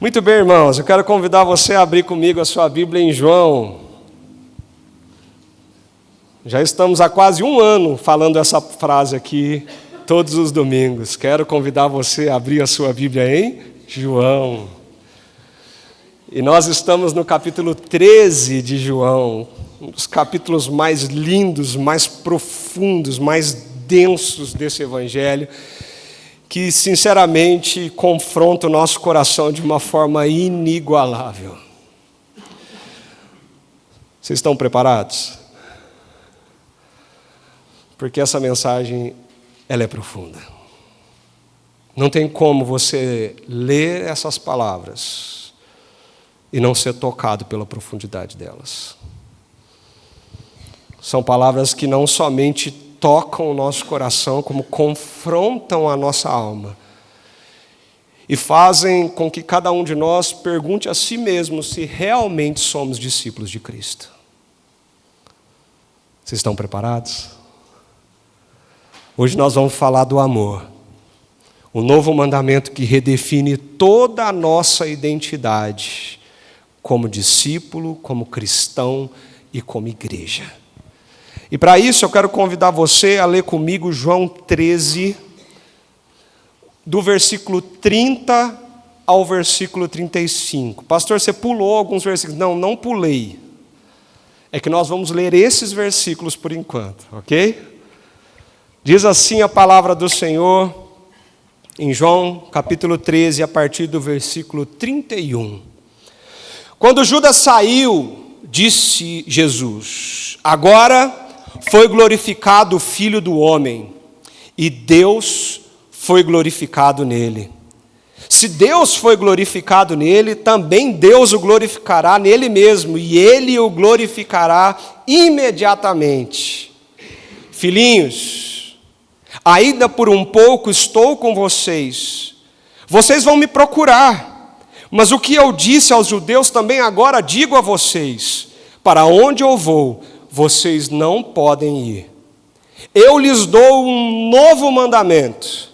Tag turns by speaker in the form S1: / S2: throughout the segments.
S1: Muito bem, irmãos, eu quero convidar você a abrir comigo a sua Bíblia em João. Já estamos há quase um ano falando essa frase aqui, todos os domingos. Quero convidar você a abrir a sua Bíblia em João. E nós estamos no capítulo 13 de João, um dos capítulos mais lindos, mais profundos, mais densos desse evangelho, que sinceramente confronta o nosso coração de uma forma inigualável. Vocês estão preparados? Porque essa mensagem, ela é profunda. Não tem como você ler essas palavras e não ser tocado pela profundidade delas. São palavras que não somente tocam o nosso coração, como confrontam a nossa alma e fazem com que cada um de nós pergunte a si mesmo se realmente somos discípulos de Cristo. Vocês estão preparados? Hoje nós vamos falar do amor, o novo mandamento que redefine toda a nossa identidade como discípulo, como cristão e como igreja. E para isso eu quero convidar você a ler comigo João 13, do versículo 30 ao versículo 35. Pastor, você pulou alguns versículos. Não pulei. É que nós vamos ler esses versículos por enquanto, ok? Diz assim a palavra do Senhor em João capítulo 13, a partir do versículo 31. Quando Judas saiu, disse Jesus: agora foi glorificado o Filho do Homem, e Deus foi glorificado nele. Se Deus foi glorificado nele, também Deus o glorificará nele mesmo, e ele o glorificará imediatamente. Filhinhos, ainda por um pouco estou com vocês. Vocês vão me procurar, mas o que eu disse aos judeus também agora digo a vocês: para onde eu vou, vocês não podem ir. Eu lhes dou um novo mandamento,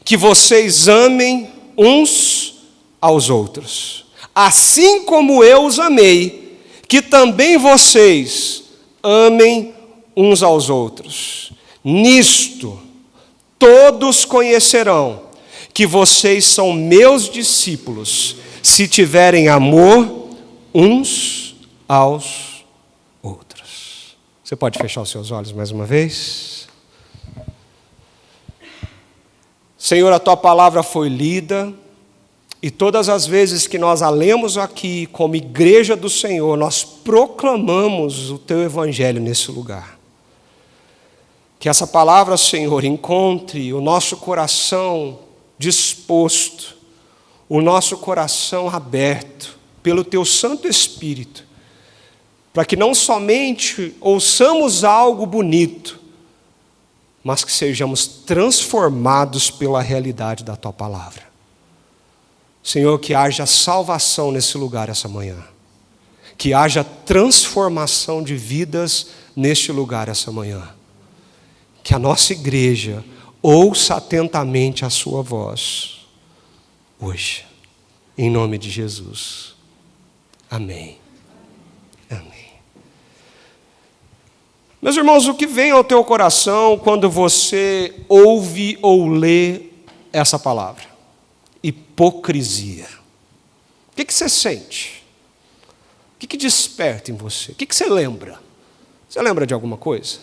S1: que vocês amem uns aos outros. Assim como eu os amei, que também vocês amem uns aos outros. Nisto, todos conhecerão que vocês são meus discípulos, se tiverem amor uns aos outros. Você pode fechar os seus olhos mais uma vez? Senhor, a Tua palavra foi lida, e todas as vezes que nós a lemos aqui, como igreja do Senhor, nós proclamamos o Teu Evangelho nesse lugar. Que essa palavra, Senhor, encontre o nosso coração disposto, o nosso coração aberto pelo Teu Santo Espírito, para que não somente ouçamos algo bonito, mas que sejamos transformados pela realidade da Tua palavra. Senhor, que haja salvação nesse lugar essa manhã, que haja transformação de vidas neste lugar essa manhã, que a nossa igreja ouça atentamente a Sua voz, hoje, em nome de Jesus. Amém. Amém. Meus irmãos, o que vem ao teu coração quando você ouve ou lê essa palavra? Hipocrisia. O que você sente? O que desperta em você? O que você lembra? Você lembra de alguma coisa?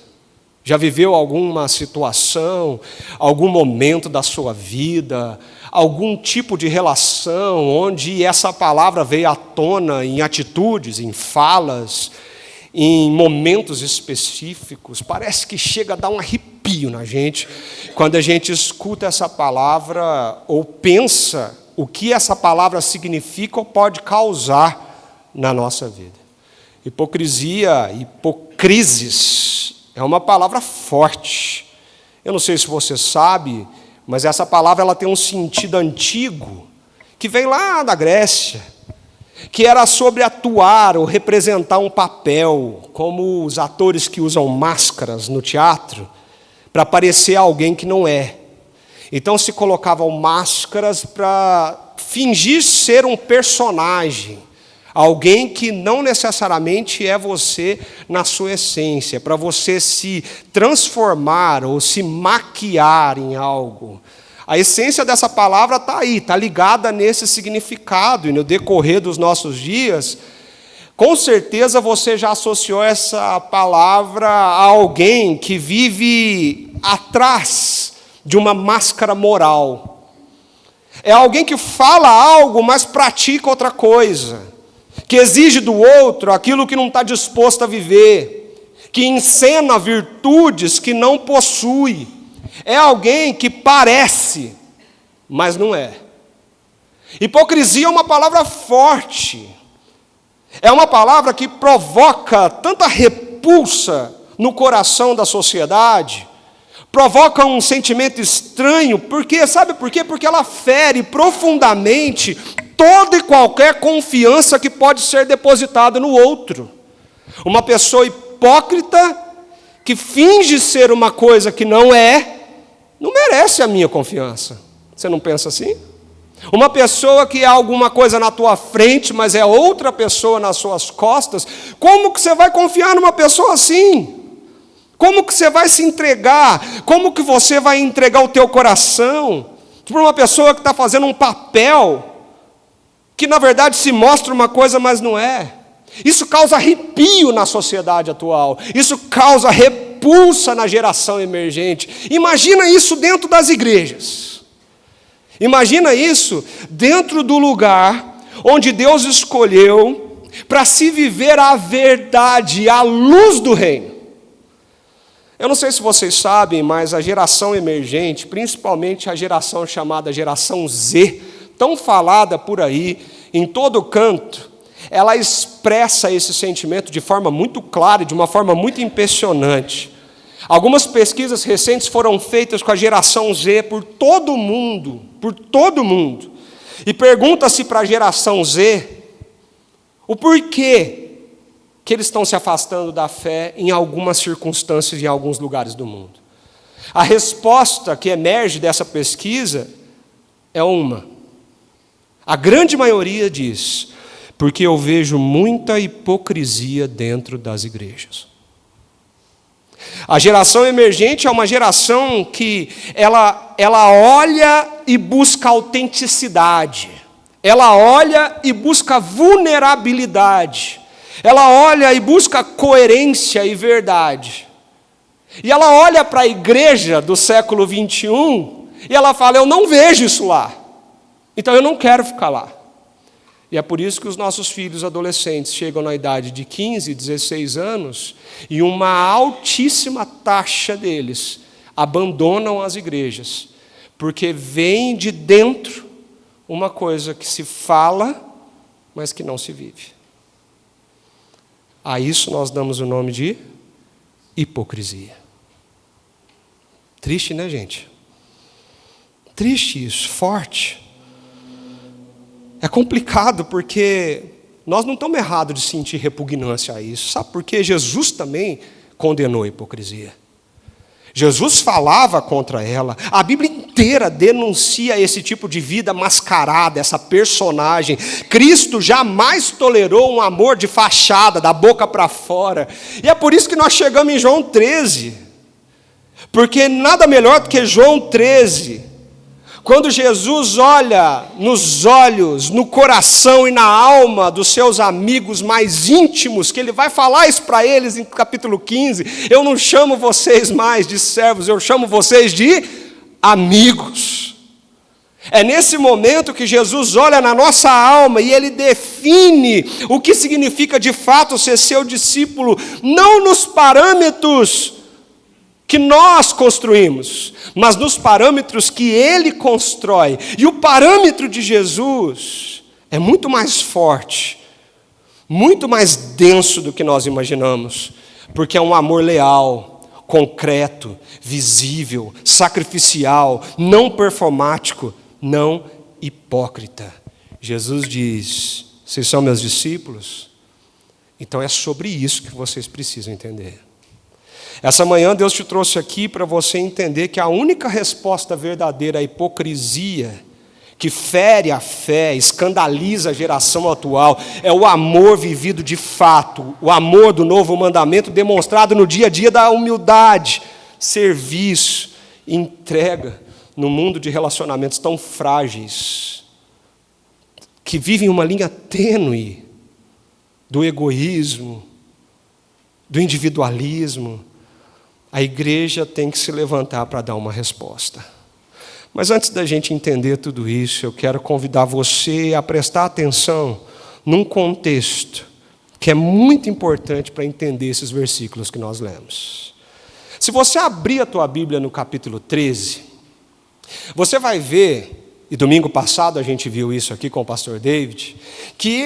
S1: Já viveu alguma situação, algum momento da sua vida, algum tipo de relação onde essa palavra veio à tona em atitudes, em falas, em momentos específicos? Parece que chega a dar um arrepio na gente quando a gente escuta essa palavra ou pensa o que essa palavra significa ou pode causar na nossa vida. Hipocrisia, hipocrisis, é uma palavra forte. Eu não sei se você sabe, mas essa palavra ela tem um sentido antigo, que vem lá da Grécia, que era sobre atuar ou representar um papel, como os atores que usam máscaras no teatro, para parecer alguém que não é. Então se colocavam máscaras para fingir ser um personagem, alguém que não necessariamente é você na sua essência, para você se transformar ou se maquiar em algo. A essência dessa palavra está aí, está ligada nesse significado, e no decorrer dos nossos dias, com certeza você já associou essa palavra a alguém que vive atrás de uma máscara moral. É alguém que fala algo, mas pratica outra coisa, que exige do outro aquilo que não está disposto a viver, que encena virtudes que não possui. É alguém que parece, mas não é. Hipocrisia é uma palavra forte. É uma palavra que provoca tanta repulsa no coração da sociedade, provoca um sentimento estranho, porque, sabe por quê? Porque ela fere profundamente toda e qualquer confiança que pode ser depositada no outro. Uma pessoa hipócrita, que finge ser uma coisa que não merece a minha confiança. Você não pensa assim? Uma pessoa que é alguma coisa na tua frente, mas é outra pessoa nas suas costas, como que você vai confiar numa pessoa assim? Como que você vai se entregar? Como que você vai entregar o teu coração para uma pessoa que está fazendo um papel que na verdade se mostra uma coisa, mas não é? Isso causa arrepio na sociedade atual. Isso causa repulsa na geração emergente. Imagina isso dentro das igrejas. Imagina isso dentro do lugar onde Deus escolheu para se viver a verdade, a luz do reino. Eu não sei se vocês sabem, mas a geração emergente, principalmente a geração chamada geração Z, tão falada por aí, em todo canto, ela expressa esse sentimento de forma muito clara e de uma forma muito impressionante. Algumas pesquisas recentes foram feitas com a geração Z por todo mundo, e pergunta-se para a geração Z o porquê que eles estão se afastando da fé em algumas circunstâncias e em alguns lugares do mundo. A resposta que emerge dessa pesquisa é uma. A grande maioria diz: porque eu vejo muita hipocrisia dentro das igrejas. A geração emergente é uma geração que ela olha e busca autenticidade, ela olha e busca vulnerabilidade, ela olha e busca coerência e verdade. E ela olha para a igreja do século 21 e ela fala: eu não vejo isso lá, então eu não quero ficar lá. E é por isso que os nossos filhos adolescentes chegam na idade de 15, 16 anos e uma altíssima taxa deles abandonam as igrejas, porque vem de dentro uma coisa que se fala, mas que não se vive. A isso nós damos o nome de hipocrisia. Triste, né, gente? Triste isso, forte. É complicado porque nós não estamos errados de sentir repugnância a isso. Sabe por quê? Jesus também condenou a hipocrisia. Jesus falava contra ela. A Bíblia inteira denuncia esse tipo de vida mascarada, essa personagem. Cristo jamais tolerou um amor de fachada, da boca para fora. E é por isso que nós chegamos em João 13. Porque nada melhor do que João 13. Quando Jesus olha nos olhos, no coração e na alma dos seus amigos mais íntimos, que ele vai falar isso para eles em capítulo 15, eu não chamo vocês mais de servos, eu chamo vocês de amigos. É nesse momento que Jesus olha na nossa alma e ele define o que significa de fato ser seu discípulo, não nos parâmetros que nós construímos, mas nos parâmetros que ele constrói. E o parâmetro de Jesus é muito mais forte, muito mais denso do que nós imaginamos, porque é um amor leal, concreto, visível, sacrificial, não performático, não hipócrita. Jesus diz: vocês são meus discípulos? Então é sobre isso que vocês precisam entender. Essa manhã Deus te trouxe aqui para você entender que a única resposta verdadeira à hipocrisia que fere a fé, escandaliza a geração atual, é o amor vivido de fato, o amor do novo mandamento demonstrado no dia a dia da humildade, serviço, entrega no mundo de relacionamentos tão frágeis, que vivem uma linha tênue do egoísmo, do individualismo. A igreja tem que se levantar para dar uma resposta. Mas antes da gente entender tudo isso, eu quero convidar você a prestar atenção num contexto que é muito importante para entender esses versículos que nós lemos. Se você abrir a tua Bíblia no capítulo 13, você vai ver, e domingo passado a gente viu isso aqui com o pastor David, que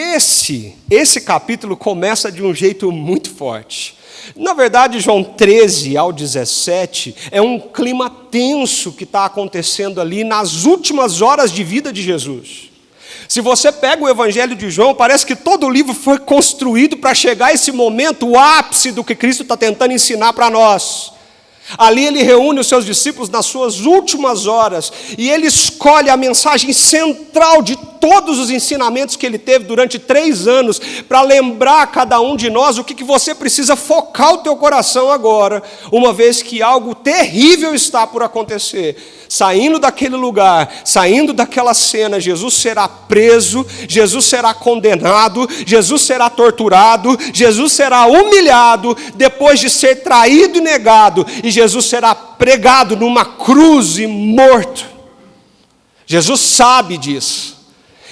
S1: esse capítulo começa de um jeito muito forte. Na verdade, João 13 ao 17 é um clima tenso que está acontecendo ali nas últimas horas de vida de Jesus. Se você pega o Evangelho de João, parece que todo o livro foi construído para chegar a esse momento, o ápice do que Cristo está tentando ensinar para nós. Ali ele reúne os seus discípulos nas suas últimas horas e ele escolhe a mensagem central de todos os ensinamentos que ele teve durante 3 anos para lembrar a cada um de nós o que você precisa focar o teu coração agora, uma vez que algo terrível está por acontecer. Saindo daquele lugar, saindo daquela cena, Jesus será preso, Jesus será condenado, Jesus será torturado, Jesus será humilhado, depois de ser traído e negado, e Jesus será pregado numa cruz e morto. Jesus sabe disso.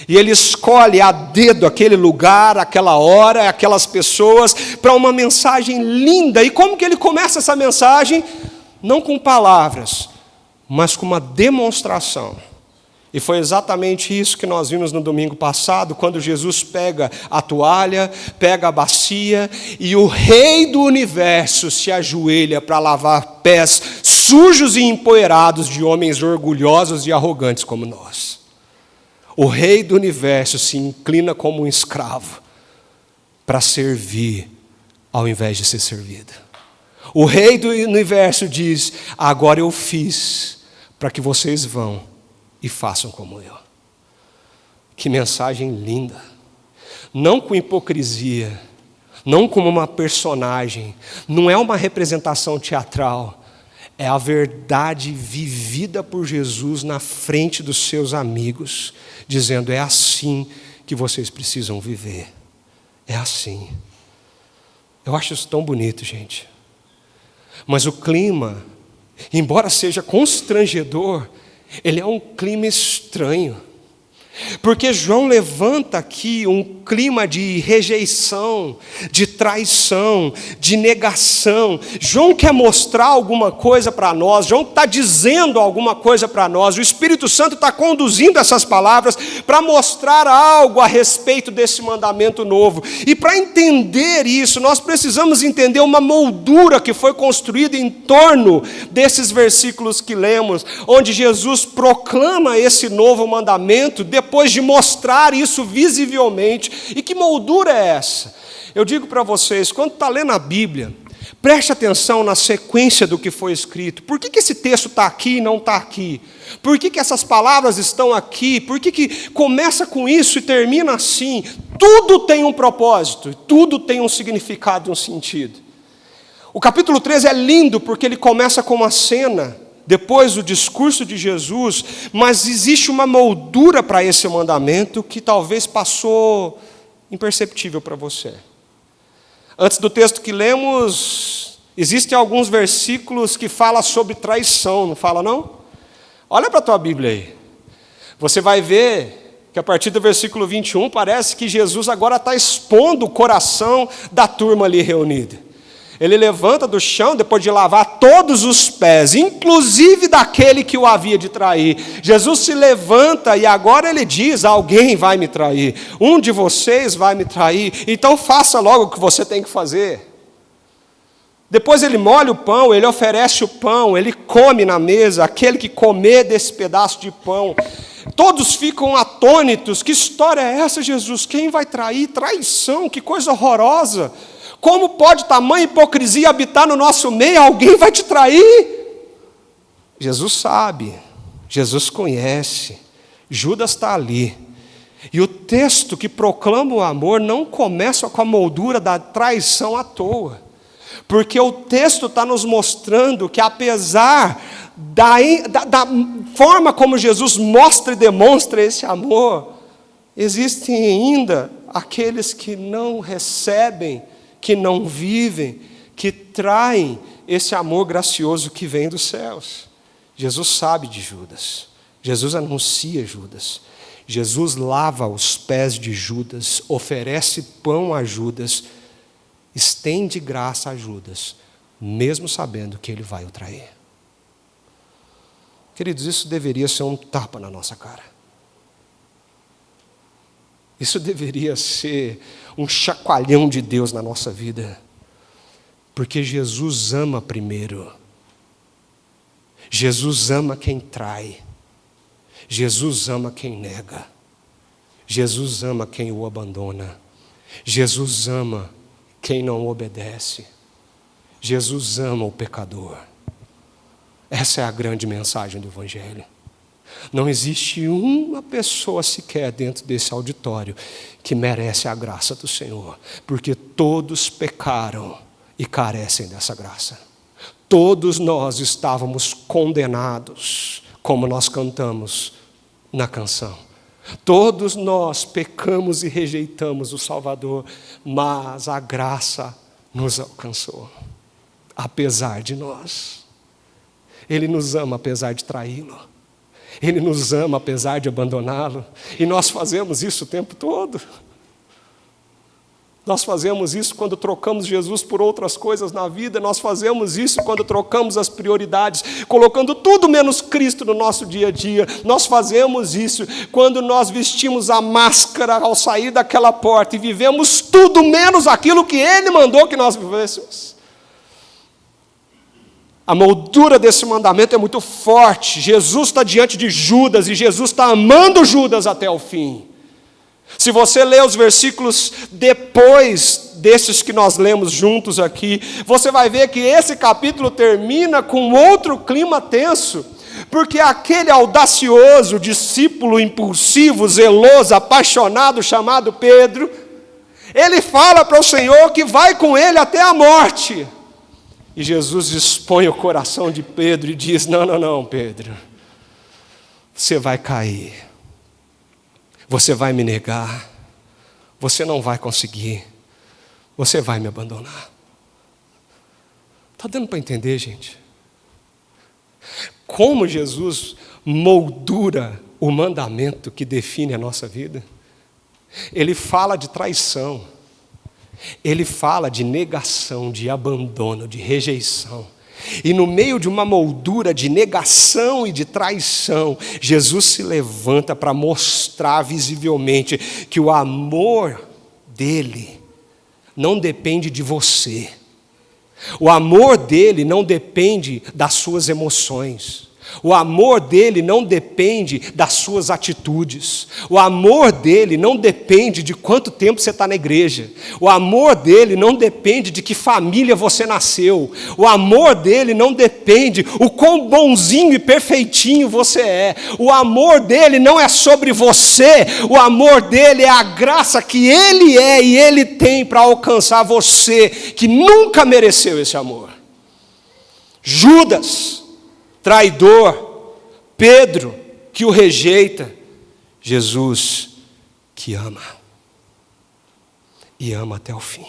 S1: E ele escolhe a dedo aquele lugar, aquela hora, aquelas pessoas, para uma mensagem linda. E como que ele começa essa mensagem? Não com palavras, mas com uma demonstração. E foi exatamente isso que nós vimos no domingo passado, quando Jesus pega a toalha, pega a bacia, e o Rei do Universo se ajoelha para lavar pés sujos e empoeirados de homens orgulhosos e arrogantes como nós. O Rei do Universo se inclina como um escravo para servir ao invés de ser servido. O Rei do Universo diz: agora eu fiz para que vocês vão e façam como eu. Que mensagem linda. Não com hipocrisia, não como uma personagem, não é uma representação teatral, é a verdade vivida por Jesus na frente dos seus amigos, dizendo: é assim que vocês precisam viver. É assim. Eu acho isso tão bonito, gente. Mas o clima, embora seja constrangedor, ele é um clima estranho. Porque João levanta aqui um clima de rejeição, de traição, de negação. João quer mostrar alguma coisa para nós, João está dizendo alguma coisa para nós. O Espírito Santo está conduzindo essas palavras para mostrar algo a respeito desse mandamento novo. E para entender isso, nós precisamos entender uma moldura que foi construída em torno desses versículos que lemos, onde Jesus proclama esse novo mandamento depois de mostrar isso visivelmente. E que moldura é essa? Eu digo para vocês, quando está lendo a Bíblia, preste atenção na sequência do que foi escrito. Por que esse texto está aqui e não está aqui? Por que essas palavras estão aqui? Por que começa com isso e termina assim? Tudo tem um propósito, tudo tem um significado e um sentido. O capítulo 13 é lindo porque ele começa com uma cena, depois do discurso de Jesus, mas existe uma moldura para esse mandamento que talvez passou imperceptível para você. Antes do texto que lemos, existem alguns versículos que falam sobre traição, não fala não? Olha para a tua Bíblia aí. Você vai ver que a partir do versículo 21, parece que Jesus agora está expondo o coração da turma ali reunida. Ele levanta do chão, depois de lavar todos os pés, inclusive daquele que o havia de trair. Jesus se levanta e agora ele diz: alguém vai me trair, um de vocês vai me trair, então faça logo o que você tem que fazer. Depois ele molha o pão, ele oferece o pão, ele come na mesa. Aquele que comer desse pedaço de pão, todos ficam atônitos. Que história é essa, Jesus? Quem vai trair? Traição, que coisa horrorosa. Como pode tamanha hipocrisia habitar no nosso meio? Alguém vai te trair? Jesus sabe, Jesus conhece, Judas está ali. E o texto que proclama o amor não começa com a moldura da traição à toa. Porque o texto está nos mostrando que, apesar da forma como Jesus mostra e demonstra esse amor, existem ainda aqueles que não recebem, que não vivem, que traem esse amor gracioso que vem dos céus. Jesus sabe de Judas. Jesus anuncia Judas. Jesus lava os pés de Judas, oferece pão a Judas, estende graça a Judas, mesmo sabendo que ele vai o trair. Queridos, isso deveria ser um tapa na nossa cara. Isso deveria ser um chacoalhão de Deus na nossa vida. Porque Jesus ama primeiro. Jesus ama quem trai. Jesus ama quem nega. Jesus ama quem o abandona. Jesus ama quem não obedece. Jesus ama o pecador. Essa é a grande mensagem do Evangelho. Não existe uma pessoa sequer dentro desse auditório que merece a graça do Senhor, porque todos pecaram e carecem dessa graça. Todos nós estávamos condenados, como nós cantamos na canção. Todos nós pecamos e rejeitamos o Salvador, mas a graça nos alcançou, apesar de nós. Ele nos ama apesar de traí-lo. Ele nos ama apesar de abandoná-lo. E nós fazemos isso o tempo todo. Nós fazemos isso quando trocamos Jesus por outras coisas na vida. Nós fazemos isso quando trocamos as prioridades, colocando tudo menos Cristo no nosso dia a dia. Nós fazemos isso quando nós vestimos a máscara ao sair daquela porta e vivemos tudo menos aquilo que Ele mandou que nós vivêssemos. A moldura desse mandamento é muito forte. Jesus está diante de Judas e Jesus está amando Judas até o fim. Se você ler os versículos depois desses que nós lemos juntos aqui, você vai ver que esse capítulo termina com outro clima tenso, porque aquele audacioso, discípulo impulsivo, zeloso, apaixonado, chamado Pedro, ele fala para o Senhor que vai com ele até a morte. E Jesus expõe o coração de Pedro e diz: não, Pedro, você vai cair. Você vai me negar, você não vai conseguir, você vai me abandonar. Está dando para entender, gente? Como Jesus moldura o mandamento que define a nossa vida? Ele fala de traição, ele fala de negação, de abandono, de rejeição. E no meio de uma moldura de negação e de traição, Jesus se levanta para mostrar visivelmente que o amor dele não depende de você. O amor dele não depende das suas emoções. O amor dele não depende das suas atitudes. O amor dele não depende de quanto tempo você está na igreja. O amor dele não depende de que família você nasceu. O amor dele não depende o quão bonzinho e perfeitinho você é. O amor dele não é sobre você. O amor dele é a graça que ele é e ele tem para alcançar você, que nunca mereceu esse amor. Judas, traidor, Pedro, que o rejeita, Jesus, que ama, e ama até o fim.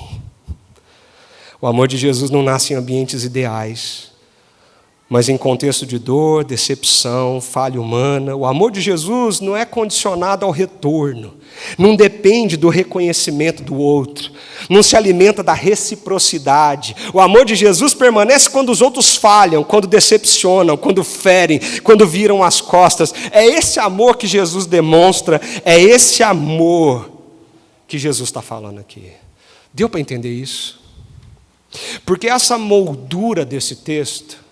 S1: O amor de Jesus não nasce em ambientes ideais, mas em contexto de dor, decepção, falha humana. O amor de Jesus não é condicionado ao retorno, não depende do reconhecimento do outro, não se alimenta da reciprocidade. O amor de Jesus permanece quando os outros falham, quando decepcionam, quando ferem, quando viram as costas. É esse amor que Jesus demonstra, é esse amor que Jesus está falando aqui. Deu para entender isso? Porque essa moldura desse texto,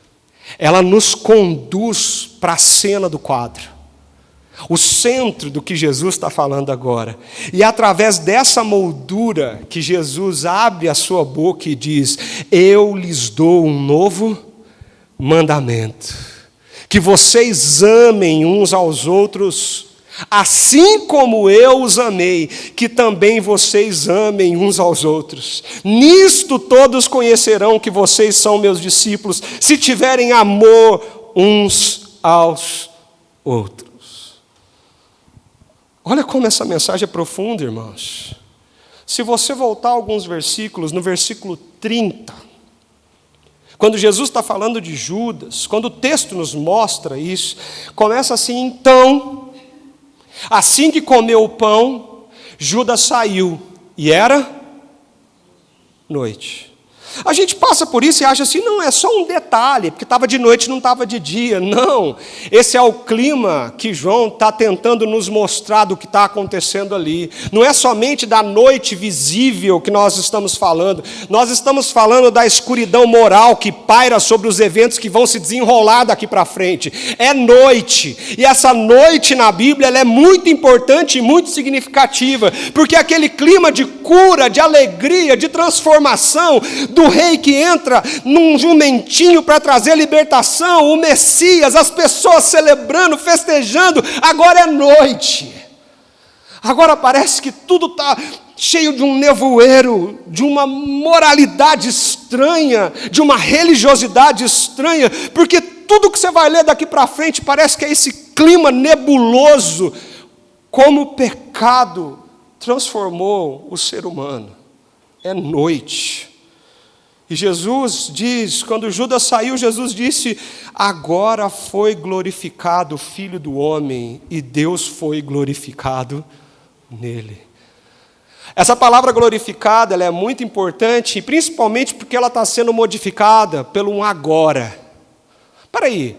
S1: ela nos conduz para a cena do quadro, o centro do que Jesus está falando agora. E é através dessa moldura que Jesus abre a sua boca e diz: eu lhes dou um novo mandamento, que vocês amem uns aos outros, Assim como eu os amei, que também vocês amem uns aos outros. Nisto todos conhecerão que vocês são meus discípulos, se tiverem amor uns aos outros. Olha como essa mensagem é profunda, irmãos. Se você voltar alguns versículos, no versículo 30, quando Jesus está falando de Judas, quando o texto nos mostra isso, começa assim: então, assim que comeu o pão, Judas saiu, e era noite. A gente passa por isso e acha assim, não, é só um detalhe, porque estava de noite, não estava de dia. Não, esse é o clima que João está tentando nos mostrar do que está acontecendo ali. Não é somente da noite visível que nós estamos falando da escuridão moral que paira sobre os eventos que vão se desenrolar daqui para frente. É noite, e essa noite na Bíblia ela é muito importante e muito significativa, porque aquele clima de cura, de alegria, de transformação, do rei que entra num jumentinho para trazer libertação, o Messias, as pessoas celebrando, festejando, agora é noite. Agora parece que tudo está cheio de um nevoeiro, de uma moralidade estranha, de uma religiosidade estranha, porque tudo que você vai ler daqui para frente parece que é esse clima nebuloso, como o pecado transformou o ser humano. É noite. E Jesus diz, quando Judas saiu, Jesus disse: agora foi glorificado o Filho do Homem, e Deus foi glorificado nele. Essa palavra glorificada, ela é muito importante, principalmente porque ela está sendo modificada pelo um agora. Espera aí,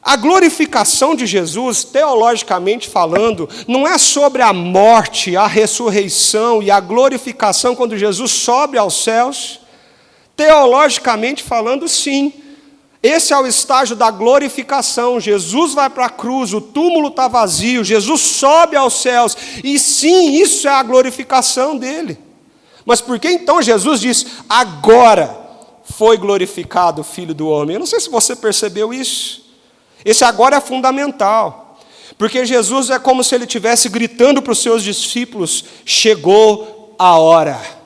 S1: a glorificação de Jesus, teologicamente falando, não é sobre a morte, a ressurreição e a glorificação quando Jesus sobe aos céus. Teologicamente falando, sim. Esse é o estágio da glorificação. Jesus vai para a cruz, o túmulo está vazio, Jesus sobe aos céus, e sim, isso é a glorificação dele. Mas por que então Jesus diz, agora foi glorificado o Filho do Homem? Eu não sei se você percebeu isso. Esse agora é fundamental, porque Jesus é como se ele estivesse gritando para os seus discípulos: chegou a hora.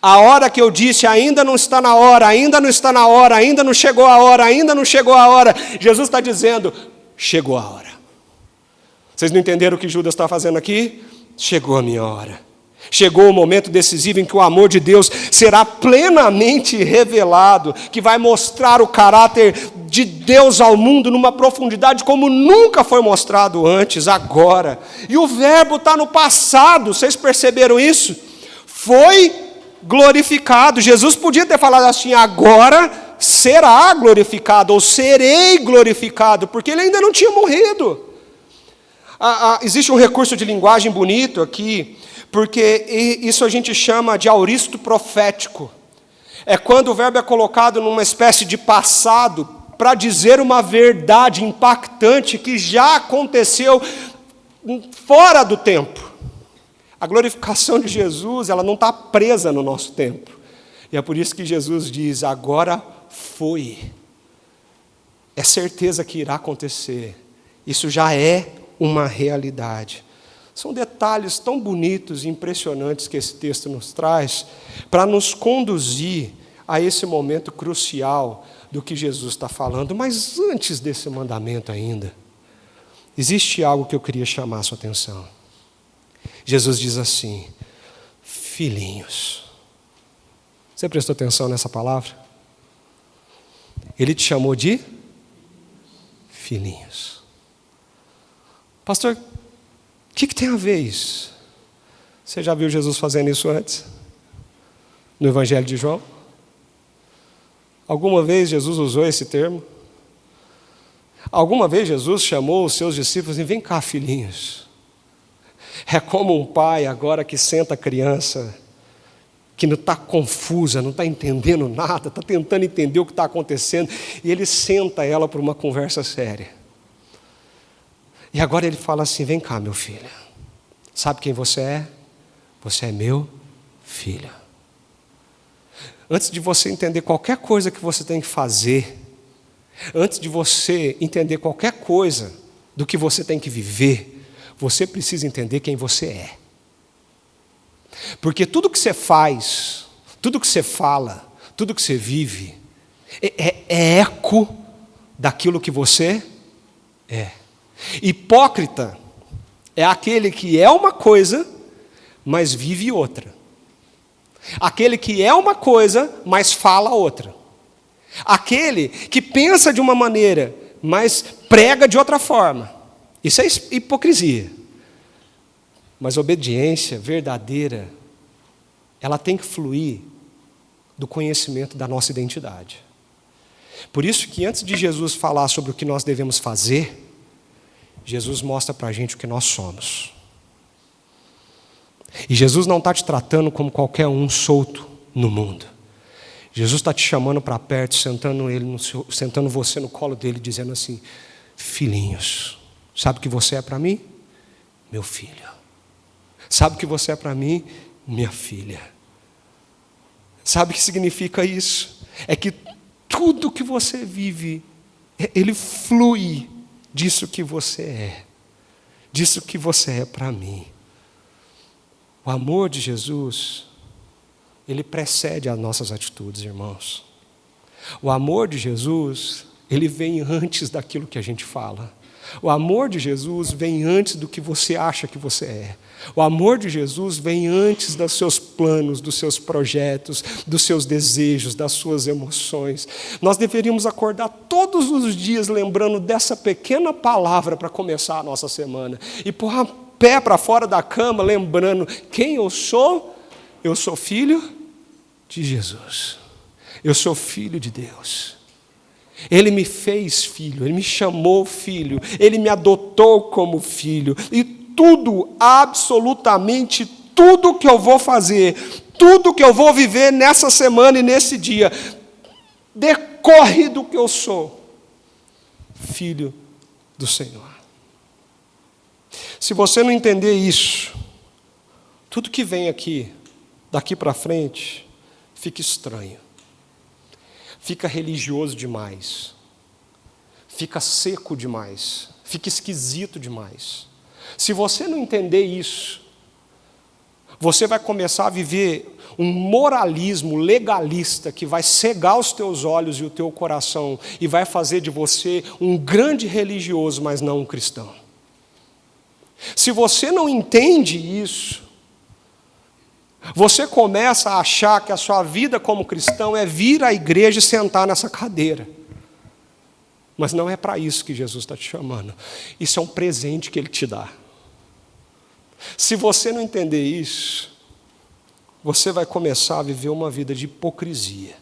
S1: A hora que eu disse, ainda não está na hora, ainda não está na hora, ainda não chegou a hora, ainda não chegou a hora. Jesus está dizendo, chegou a hora. Vocês não entenderam o que Judas está fazendo aqui? Chegou a minha hora. Chegou o momento decisivo em que o amor de Deus será plenamente revelado, que vai mostrar o caráter de Deus ao mundo numa profundidade como nunca foi mostrado antes, agora. E o verbo está no passado, vocês perceberam isso? Foi glorificado. Jesus podia ter falado assim, agora será glorificado, ou serei glorificado, porque ele ainda não tinha morrido. Existe um recurso de linguagem bonito aqui, porque isso a gente chama de auristo profético. É quando o verbo é colocado numa espécie de passado, para dizer uma verdade impactante que já aconteceu fora do tempo. A glorificação de Jesus, ela não está presa no nosso tempo. E é por isso que Jesus diz, agora foi. É certeza que irá acontecer. Isso já é uma realidade. São detalhes tão bonitos e impressionantes que esse texto nos traz, para nos conduzir a esse momento crucial do que Jesus está falando. Mas antes desse mandamento ainda, existe algo que eu queria chamar a sua atenção. Jesus diz assim, filhinhos. Você prestou atenção nessa palavra? Ele te chamou de filhinhos. Pastor, o que tem a ver isso? Você já viu Jesus fazendo isso antes? No Evangelho de João? Alguma vez Jesus usou esse termo? Alguma vez Jesus chamou os seus discípulos e vem cá, filhinhos. É como um pai agora que senta a criança, que não está confusa, não está entendendo nada, está tentando entender o que está acontecendo, e ele senta ela para uma conversa séria. E agora ele fala assim, vem cá, meu filho, sabe quem você é? Você é meu filho. Antes de você entender qualquer coisa que você tem que fazer, antes de você entender qualquer coisa do que você tem que viver, você precisa entender quem você é. Porque tudo que você faz, tudo que você fala, tudo que você vive, é eco daquilo que você é. Hipócrita é aquele que é uma coisa, mas vive outra. Aquele que é uma coisa, mas fala outra. Aquele que pensa de uma maneira, mas prega de outra forma. Isso é hipocrisia. Mas obediência verdadeira, ela tem que fluir do conhecimento da nossa identidade. Por isso que antes de Jesus falar sobre o que nós devemos fazer, Jesus mostra para a gente o que nós somos. E Jesus não está te tratando como qualquer um solto no mundo. Jesus está te chamando para perto, sentando você no colo dele, dizendo assim: filhinhos, sabe o que você é para mim? Meu filho. Sabe o que você é para mim? Minha filha. Sabe o que significa isso? É que tudo que você vive, ele flui disso que você é. Disso que você é para mim. O amor de Jesus, ele precede as nossas atitudes, irmãos. O amor de Jesus, ele vem antes daquilo que a gente fala. O amor de Jesus vem antes do que você acha que você é. O amor de Jesus vem antes dos seus planos, dos seus projetos, dos seus desejos, das suas emoções. Nós deveríamos acordar todos os dias lembrando dessa pequena palavra para começar a nossa semana. E pôr a pé para fora da cama lembrando quem eu sou. Eu sou filho de Jesus. Eu sou filho de Deus. Ele me fez filho, Ele me chamou filho, Ele me adotou como filho. E tudo, absolutamente tudo que eu vou fazer, tudo que eu vou viver nessa semana e nesse dia, decorre do que eu sou, filho do Senhor. Se você não entender isso, tudo que vem aqui, daqui para frente, fica estranho. Fica religioso demais, fica seco demais, fica esquisito demais. Se você não entender isso, você vai começar a viver um moralismo legalista que vai cegar os teus olhos e o teu coração e vai fazer de você um grande religioso, mas não um cristão. Se você não entende isso, você começa a achar que a sua vida como cristão é vir à igreja e sentar nessa cadeira. Mas não é para isso que Jesus está te chamando. Isso é um presente que Ele te dá. Se você não entender isso, você vai começar a viver uma vida de hipocrisia.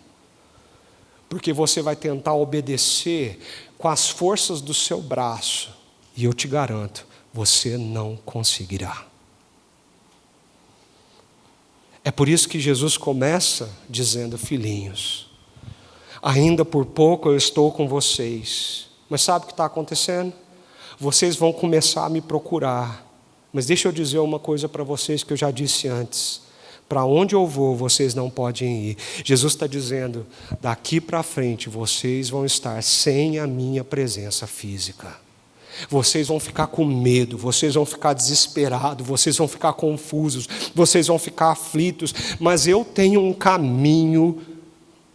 S1: Porque você vai tentar obedecer com as forças do seu braço. E eu te garanto, você não conseguirá. É por isso que Jesus começa dizendo: filhinhos, ainda por pouco eu estou com vocês. Mas sabe o que está acontecendo? Vocês vão começar a me procurar. Mas deixa eu dizer uma coisa para vocês que eu já disse antes. Para onde eu vou, vocês não podem ir. Jesus está dizendo: daqui para frente vocês vão estar sem a minha presença física. Vocês vão ficar com medo, vocês vão ficar desesperados, vocês vão ficar confusos, vocês vão ficar aflitos, mas eu tenho um caminho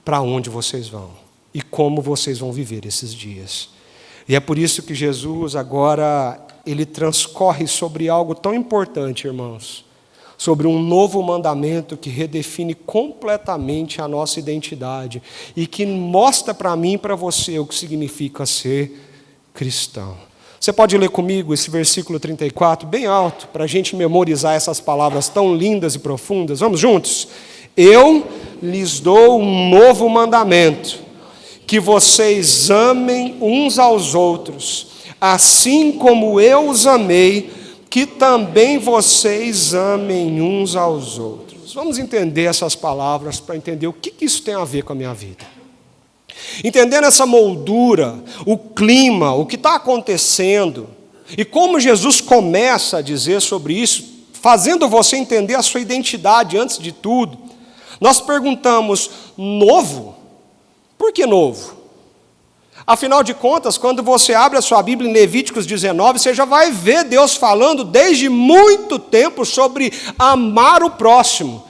S1: para onde vocês vão e como vocês vão viver esses dias. E é por isso que Jesus agora, Ele transcorre sobre algo tão importante, irmãos, sobre um novo mandamento que redefine completamente a nossa identidade e que mostra para mim e para você o que significa ser cristão. Você pode ler comigo esse versículo 34, bem alto, para a gente memorizar essas palavras tão lindas e profundas. Vamos juntos? Eu lhes dou um novo mandamento, que vocês amem uns aos outros, assim como eu os amei, que também vocês amem uns aos outros. Vamos entender essas palavras para entender o que isso tem a ver com a minha vida. Entendendo essa moldura, o clima, o que está acontecendo, e como Jesus começa a dizer sobre isso, fazendo você entender a sua identidade antes de tudo, nós perguntamos: novo? Por que novo? Afinal de contas, quando você abre a sua Bíblia em Levíticos 19, você já vai ver Deus falando desde muito tempo sobre amar o próximo,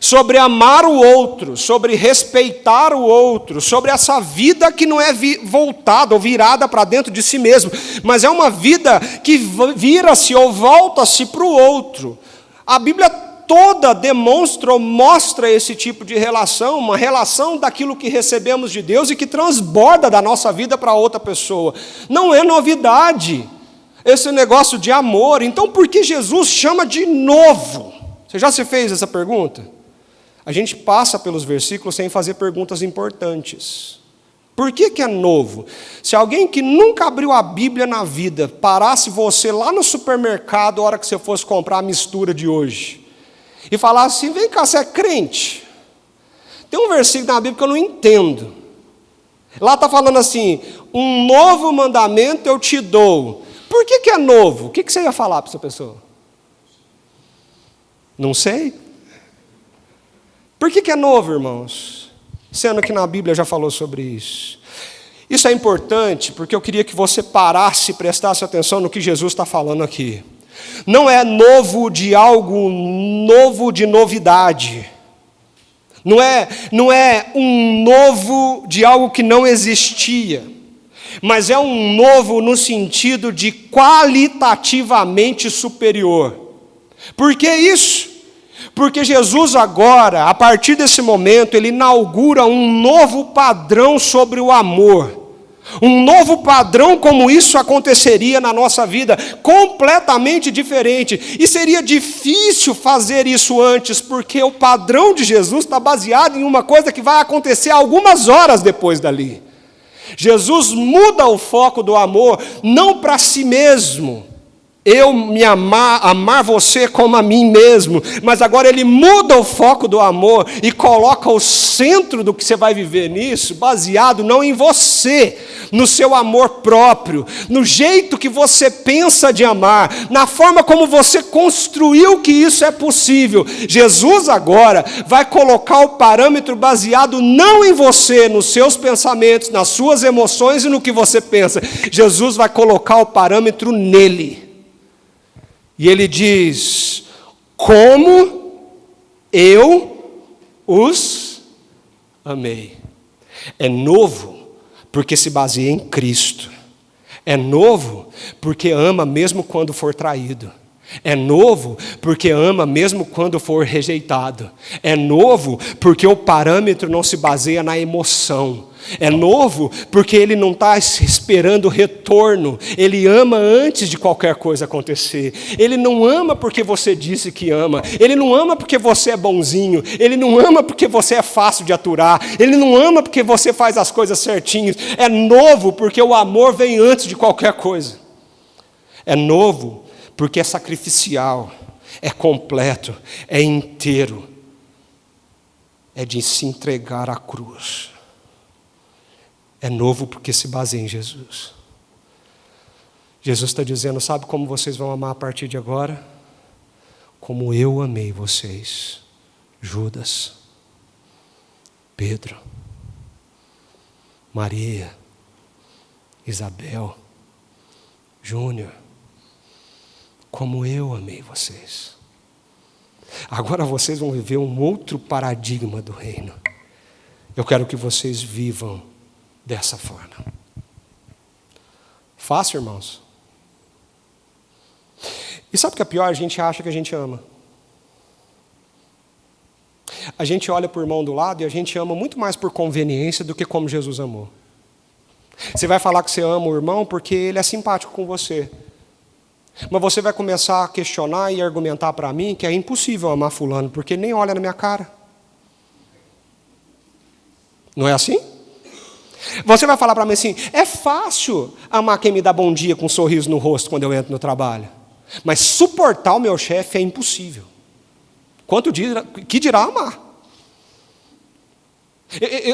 S1: sobre amar o outro, sobre respeitar o outro, sobre essa vida que não é voltada ou virada para dentro de si mesmo, mas é uma vida que vira-se ou volta-se para o outro. A Bíblia toda demonstra ou mostra esse tipo de relação, uma relação daquilo que recebemos de Deus e que transborda da nossa vida para outra pessoa. Não é novidade esse negócio de amor. Então, por que Jesus chama de novo? Você já se fez essa pergunta? A gente passa pelos versículos sem fazer perguntas importantes. Por que é novo? Se alguém que nunca abriu a Bíblia na vida parasse você lá no supermercado a hora que você fosse comprar a mistura de hoje e falasse assim, vem cá, você é crente? Tem um versículo na Bíblia que eu não entendo. Lá está falando assim, um novo mandamento eu te dou. Por que é novo? O que você ia falar para essa pessoa? Não sei. Por que é novo, irmãos? Sendo que na Bíblia já falou sobre isso. Isso é importante porque eu queria que você parasse e prestasse atenção no que Jesus está falando aqui. Não é novo de algo novo de novidade. Não é um novo de algo que não existia. Mas é um novo no sentido de qualitativamente superior. Por que isso? Porque Jesus agora, a partir desse momento, ele inaugura um novo padrão sobre o amor. Um novo padrão como isso aconteceria na nossa vida, completamente diferente. E seria difícil fazer isso antes, porque o padrão de Jesus está baseado em uma coisa que vai acontecer algumas horas depois dali. Jesus muda o foco do amor, não para si mesmo, eu me amar você como a mim mesmo, mas agora ele muda o foco do amor e coloca o centro do que você vai viver nisso, baseado não em você, no seu amor próprio, no jeito que você pensa de amar, na forma como você construiu que isso é possível. Jesus agora vai colocar o parâmetro baseado não em você, nos seus pensamentos, nas suas emoções e no que você pensa. Jesus vai colocar o parâmetro nele. E ele diz, como eu os amei. É novo, porque se baseia em Cristo. É novo, porque ama mesmo quando for traído. É novo, porque ama mesmo quando for rejeitado. É novo, porque o parâmetro não se baseia na emoção. É novo, porque ele não está esperando retorno. Ele ama antes de qualquer coisa acontecer. Ele não ama porque você disse que ama. Ele não ama porque você é bonzinho. Ele não ama porque você é fácil de aturar. Ele não ama porque você faz as coisas certinhas. É novo, porque o amor vem antes de qualquer coisa. É novo, porque é sacrificial, é completo, é inteiro. É de se entregar à cruz. É novo porque se baseia em Jesus. Jesus está dizendo, sabe como vocês vão amar a partir de agora? Como eu amei vocês. Judas, Pedro, Maria, Isabel, Júnior. Como eu amei vocês. Agora vocês vão viver um outro paradigma do reino. Eu quero que vocês vivam dessa forma. Fácil, irmãos? E sabe o que é pior? A gente acha que a gente ama. A gente olha para o irmão do lado e a gente ama muito mais por conveniência do que como Jesus amou. Você vai falar que você ama o irmão porque ele é simpático com você. Mas você vai começar a questionar e argumentar para mim que é impossível amar fulano, porque ele nem olha na minha cara. Não é assim? Você vai falar para mim assim, é fácil amar quem me dá bom dia com um sorriso no rosto quando eu entro no trabalho. Mas suportar o meu chefe é impossível. Que dirá amar?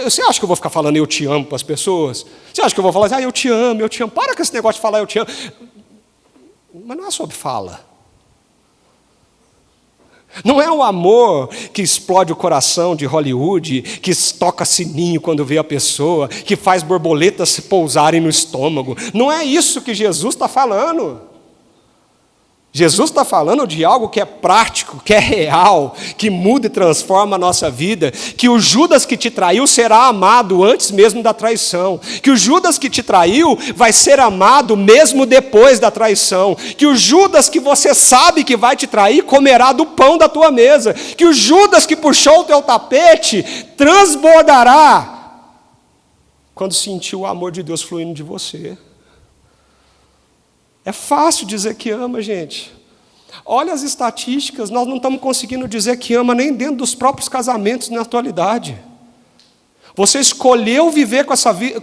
S1: Você acha que eu vou ficar falando eu te amo para as pessoas? Você acha que eu vou falar assim, eu te amo, eu te amo. Para com esse negócio de falar eu te amo. Mas não é sobre fala. Não é o amor que explode o coração de Hollywood, que toca sininho quando vê a pessoa, que faz borboletas se pousarem no estômago. Não é isso que Jesus está falando. Jesus está falando de algo que é prático, que é real, que muda e transforma a nossa vida, que o Judas que te traiu será amado antes mesmo da traição, que o Judas que te traiu vai ser amado mesmo depois da traição, que o Judas que você sabe que vai te trair comerá do pão da tua mesa, que o Judas que puxou o teu tapete transbordará quando sentir o amor de Deus fluindo de você. É fácil dizer que ama, gente. Olha as estatísticas, nós não estamos conseguindo dizer que ama nem dentro dos próprios casamentos na atualidade. Você escolheu viver com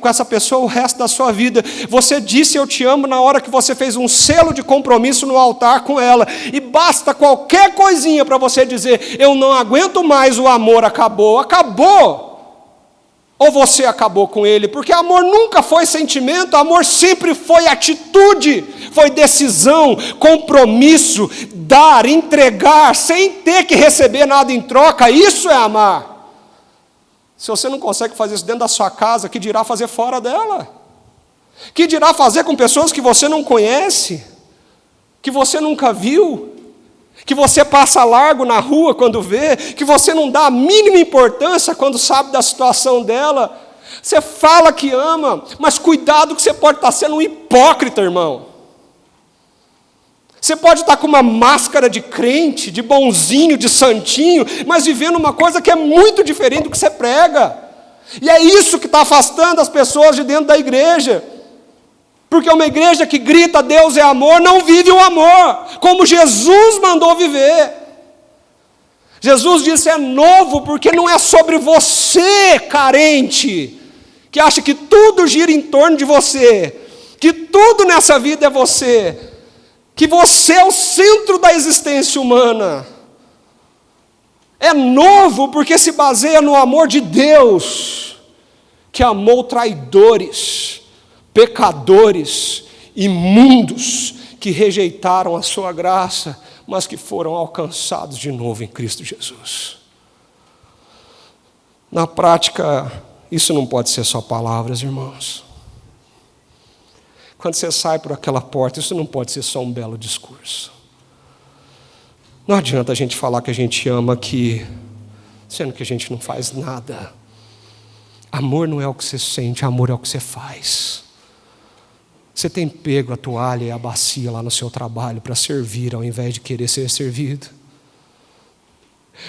S1: essa pessoa o resto da sua vida. Você disse eu te amo na hora que você fez um selo de compromisso no altar com ela. E basta qualquer coisinha para você dizer, eu não aguento mais, o amor acabou. Acabou! Ou você acabou com ele? Porque amor nunca foi sentimento, amor sempre foi atitude, foi decisão, compromisso, dar, entregar, sem ter que receber nada em troca. Isso é amar. Se você não consegue fazer isso dentro da sua casa, que dirá fazer fora dela? Que dirá fazer com pessoas que você não conhece, que você nunca viu, que você passa largo na rua quando vê, que você não dá a mínima importância quando sabe da situação dela. Você fala que ama, mas cuidado que você pode estar sendo um hipócrita, irmão. Você pode estar com uma máscara de crente, de bonzinho, de santinho, mas vivendo uma coisa que é muito diferente do que você prega. E é isso que está afastando as pessoas de dentro da igreja. Porque uma igreja que grita Deus é amor, não vive o amor, como Jesus mandou viver. Jesus disse, é novo, porque não é sobre você, carente, que acha que tudo gira em torno de você, que tudo nessa vida é você, que você é o centro da existência humana. É novo, porque se baseia no amor de Deus, que amou traidores, pecadores, imundos, que rejeitaram a sua graça, mas que foram alcançados de novo em Cristo Jesus. Na prática, isso não pode ser só palavras, irmãos. Quando você sai por aquela porta, isso não pode ser só um belo discurso. Não adianta a gente falar que a gente ama aqui, sendo que a gente não faz nada. Amor não é o que você sente, amor é o que você faz. Você tem pego a toalha e a bacia lá no seu trabalho para servir ao invés de querer ser servido?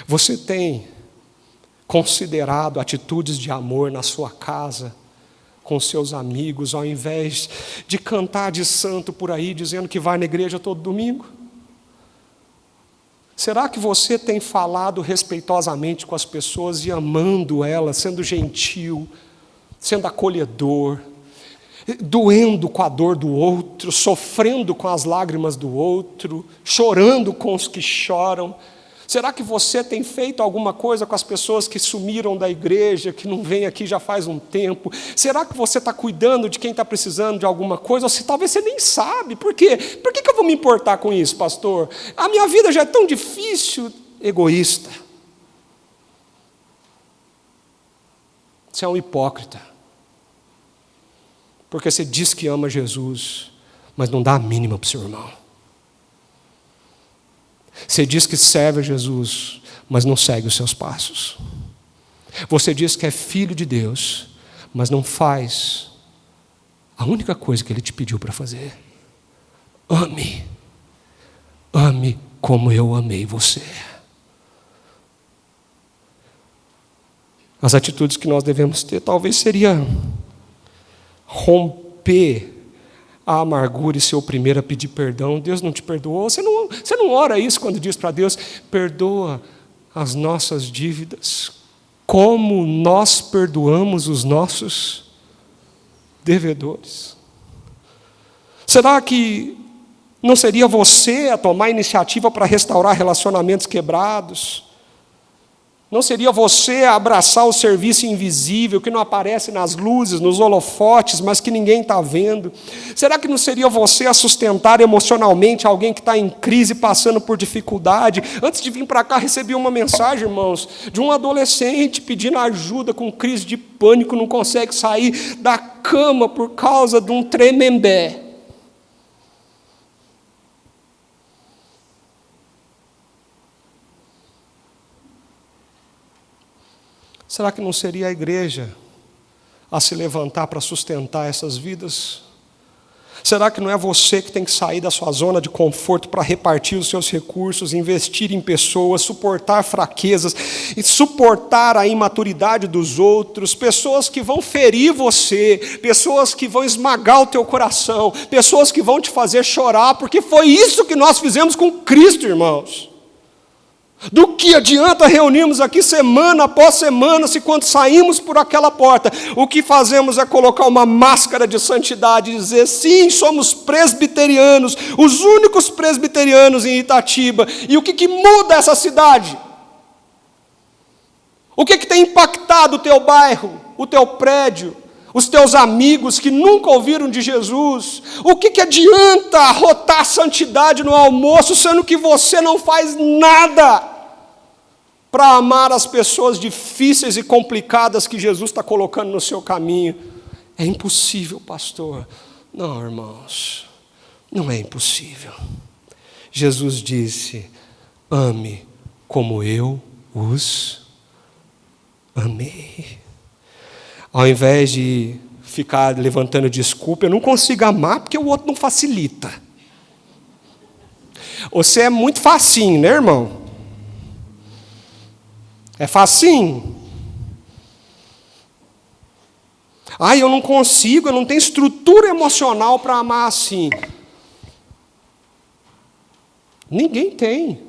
S1: Você tem considerado atitudes de amor na sua casa, com seus amigos, ao invés de cantar de santo por aí, dizendo que vai na igreja todo domingo? Será que você tem falado respeitosamente com as pessoas e amando elas, sendo gentil, sendo acolhedor, doendo com a dor do outro, sofrendo com as lágrimas do outro, chorando com os que choram? Será que você tem feito alguma coisa com as pessoas que sumiram da igreja, que não vêm aqui já faz um tempo? Será que você está cuidando de quem está precisando de alguma coisa? Ou se talvez você nem sabe. Por quê? Por que eu vou me importar com isso, pastor? A minha vida já é tão difícil. Egoísta. Você é um hipócrita. Porque você diz que ama Jesus, mas não dá a mínima para o seu irmão. Você diz que serve a Jesus, mas não segue os seus passos. Você diz que é filho de Deus, mas não faz a única coisa que Ele te pediu para fazer. Ame. Ame como eu amei você. As atitudes que nós devemos ter talvez seria romper a amargura e ser o primeiro a pedir perdão. Deus não te perdoou. Você não ora isso quando diz para Deus, perdoa as nossas dívidas, como nós perdoamos os nossos devedores. Será que não seria você a tomar iniciativa para restaurar relacionamentos quebrados? Não seria você abraçar o serviço invisível, que não aparece nas luzes, nos holofotes, mas que ninguém está vendo? Será que não seria você a sustentar emocionalmente alguém que está em crise, passando por dificuldade? Antes de vir para cá, recebi uma mensagem, irmãos, de um adolescente pedindo ajuda, com crise de pânico, não consegue sair da cama por causa de um tremembé. Será que não seria a igreja a se levantar para sustentar essas vidas? Será que não é você que tem que sair da sua zona de conforto para repartir os seus recursos, investir em pessoas, suportar fraquezas e suportar a imaturidade dos outros, pessoas que vão ferir você, pessoas que vão esmagar o teu coração, pessoas que vão te fazer chorar, porque foi isso que nós fizemos com Cristo, irmãos. Do que adianta reunirmos aqui semana após semana, se quando saímos por aquela porta, o que fazemos é colocar uma máscara de santidade e dizer, sim, somos presbiterianos, os únicos presbiterianos em Itatiba. E o que muda essa cidade? O que tem impactado o teu bairro, o teu prédio, os teus amigos que nunca ouviram de Jesus? O que adianta arrotar santidade no almoço, sendo que você não faz nada para amar as pessoas difíceis e complicadas que Jesus está colocando no seu caminho? É impossível, pastor. Não, irmãos, não é impossível. Jesus disse, ame como eu os amei. Ao invés de ficar levantando desculpa, eu não consigo amar porque o outro não facilita. Você é muito facinho, né, irmão? É facinho. Eu não consigo, eu não tenho estrutura emocional para amar assim. Ninguém tem.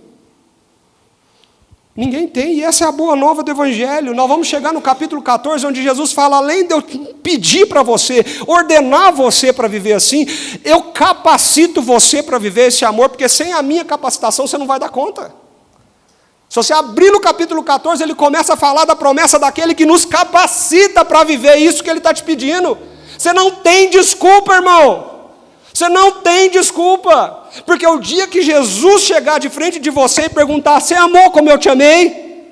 S1: Ninguém tem, e essa é a boa nova do Evangelho. Nós vamos chegar no capítulo 14, onde Jesus fala, além de eu pedir para você, ordenar você para viver assim, eu capacito você para viver esse amor, porque sem a minha capacitação você não vai dar conta. Se você abrir no capítulo 14, ele começa a falar da promessa daquele que nos capacita para viver isso que ele está te pedindo. Você não tem desculpa, irmão. Você não tem desculpa. Porque o dia que Jesus chegar de frente de você e perguntar, você amou como eu te amei?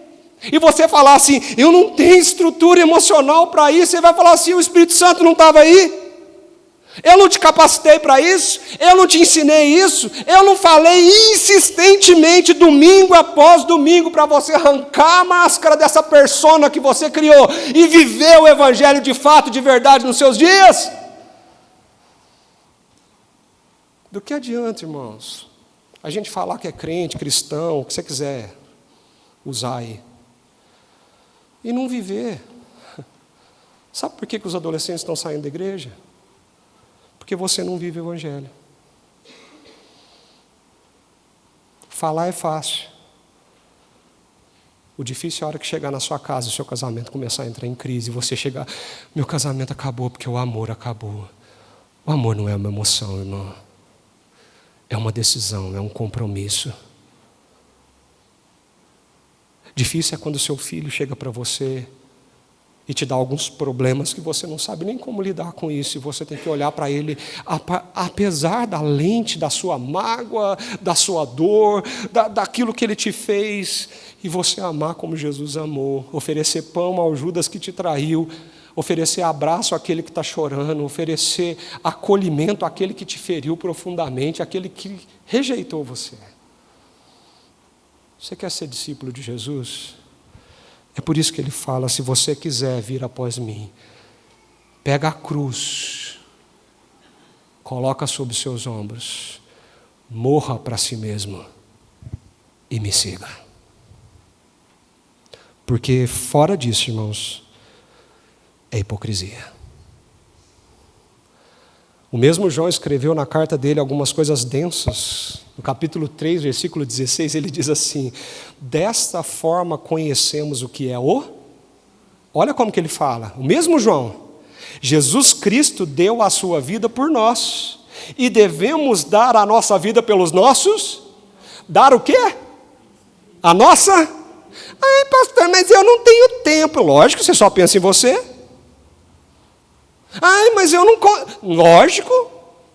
S1: E você falar assim, eu não tenho estrutura emocional para isso, você vai falar assim, o Espírito Santo não estava aí? Eu não te capacitei para isso? Eu não te ensinei isso? Eu não falei insistentemente, domingo após domingo, para você arrancar a máscara dessa persona que você criou e viver o Evangelho de fato, de verdade nos seus dias? Do que adianta, irmãos, a gente falar que é crente, cristão, o que você quiser usar aí, e não viver? Sabe por que os adolescentes estão saindo da igreja? Porque você não vive o Evangelho. Falar é fácil. O difícil é a hora que chegar na sua casa, o seu casamento começar a entrar em crise, e você chegar, meu casamento acabou porque o amor acabou. O amor não é uma emoção, irmão. É uma decisão, é um compromisso. Difícil é quando o seu filho chega para você e te dá alguns problemas que você não sabe nem como lidar com isso, e você tem que olhar para ele, apesar da lente, da sua mágoa, da sua dor, daquilo que ele te fez, e você amar como Jesus amou, oferecer pão ao Judas que te traiu, oferecer abraço àquele que está chorando, oferecer acolhimento àquele que te feriu profundamente, àquele que rejeitou você. Você quer ser discípulo de Jesus? É por isso que ele fala, se você quiser vir após mim, pega a cruz, coloca sobre os seus ombros, morra para si mesmo e me siga. Porque fora disso, irmãos, é hipocrisia. O mesmo João escreveu na carta dele algumas coisas densas. No capítulo 3, versículo 16, ele diz assim, desta forma conhecemos o que é o... Olha como que ele fala, o mesmo João. Jesus Cristo deu a sua vida por nós, e devemos dar a nossa vida pelos nossos... Dar o quê? A nossa... Ai, pastor, mas eu não tenho tempo. Lógico, você só pensa em você. Ai, mas eu não... Lógico,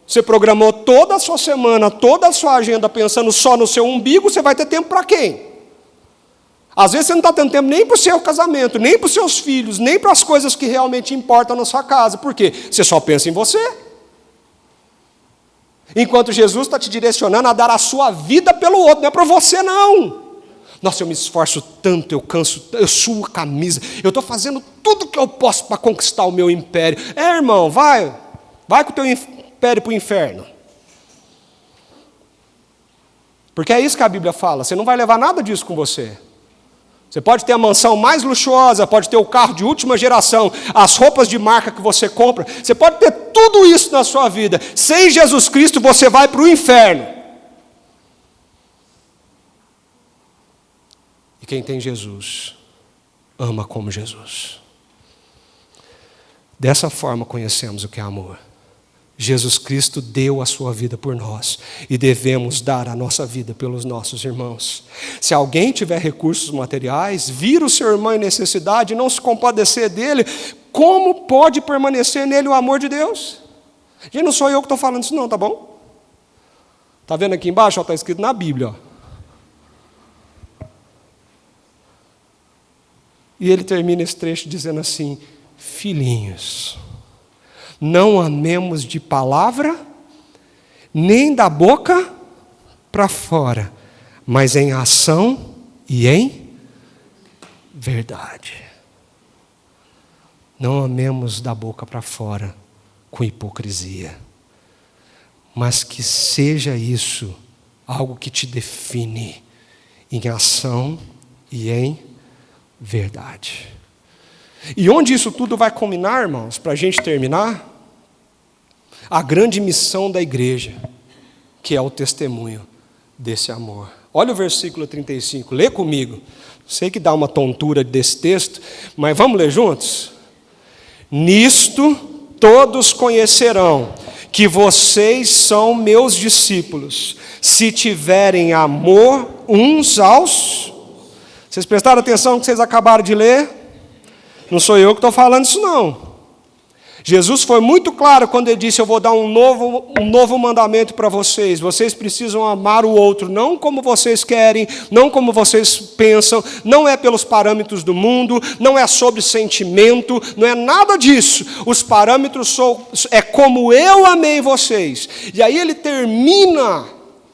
S1: você programou toda a sua semana, toda a sua agenda pensando só no seu umbigo, você vai ter tempo para quem? Às vezes você não está tendo tempo nem para o seu casamento, nem para os seus filhos, nem para as coisas que realmente importam na sua casa. Por quê? Você só pensa em você. Enquanto Jesus está te direcionando a dar a sua vida pelo outro, não é para você não. Nossa, eu me esforço tanto, eu canso, eu suo a camisa, eu estou fazendo tudo que eu posso para conquistar o meu império. Irmão, vai com o teu império para o inferno. Porque é isso que a Bíblia fala, você não vai levar nada disso com você. Você pode ter a mansão mais luxuosa, pode ter o carro de última geração, as roupas de marca que você compra, você pode ter tudo isso na sua vida. Sem Jesus Cristo você vai para o inferno. E quem tem Jesus, ama como Jesus. Dessa forma conhecemos o que é amor. Jesus Cristo deu a sua vida por nós e devemos dar a nossa vida pelos nossos irmãos. Se alguém tiver recursos materiais, vir o seu irmão em necessidade e não se compadecer dele, como pode permanecer nele o amor de Deus? E não sou eu que estou falando isso não, tá bom? Está vendo aqui embaixo? Está escrito na Bíblia. Ó. E ele termina esse trecho dizendo assim: filhinhos, não amemos de palavra, nem da boca para fora, mas em ação e em verdade. Não amemos da boca para fora com hipocrisia, mas que seja isso algo que te define em ação e em verdade. E onde isso tudo vai culminar, irmãos, para a gente terminar? A grande missão da igreja, que é o testemunho desse amor. Olha o versículo 35, lê comigo. Sei que dá uma tontura desse texto, mas vamos ler juntos? Nisto todos conhecerão que vocês são meus discípulos, se tiverem amor uns aos... Vocês prestaram atenção no que vocês acabaram de ler? Não sou eu que estou falando isso não. Jesus foi muito claro quando ele disse: eu vou dar um novo mandamento para vocês. Vocês precisam amar o outro, não como vocês querem, não como vocês pensam, não é pelos parâmetros do mundo, não é sobre sentimento, não é nada disso. Os parâmetros é como eu amei vocês. E aí ele termina